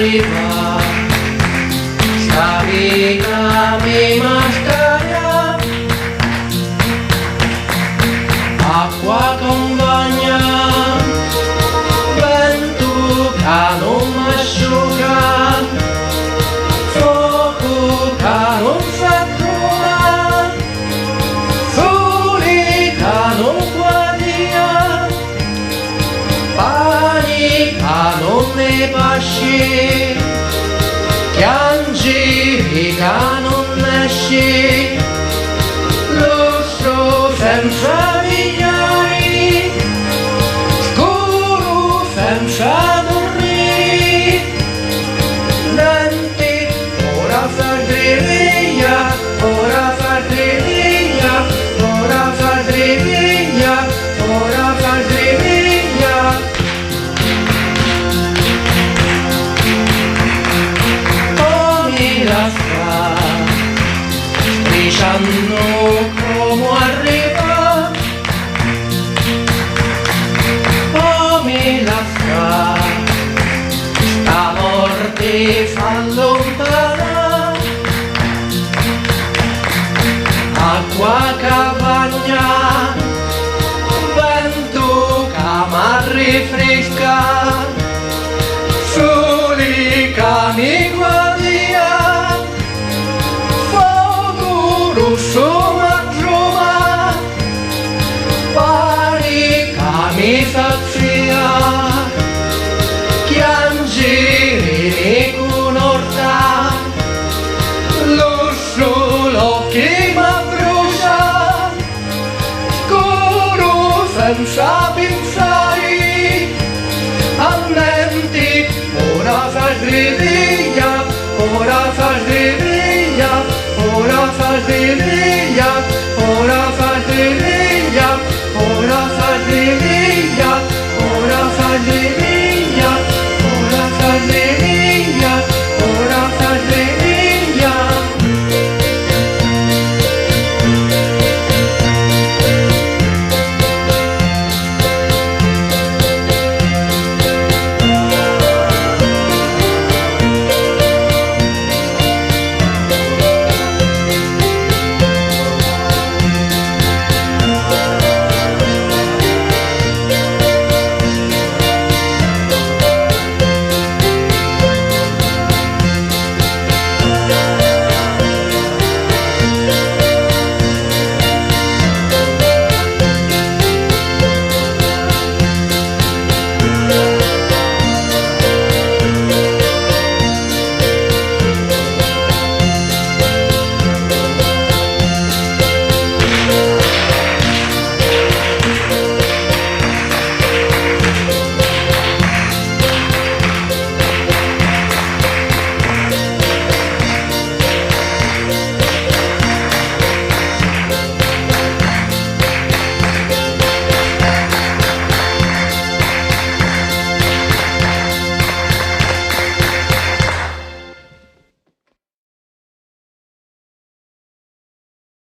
arriva, sta vita mi mascara, acqua con bagna, vento che non m'asciuga, fuoco che non s'attua, sole che non guardia, pani che non mi pasci, piangi che non esci, lusso senza vignai, scuro senza dormire, lenti ora far triviglia, ora far triviglia, ora far triviglia, ora far triviglia. Strisciando come arriva, oh mi lascia, sta morte fa lontana, acqua che bagna, vento che mi rinfresca.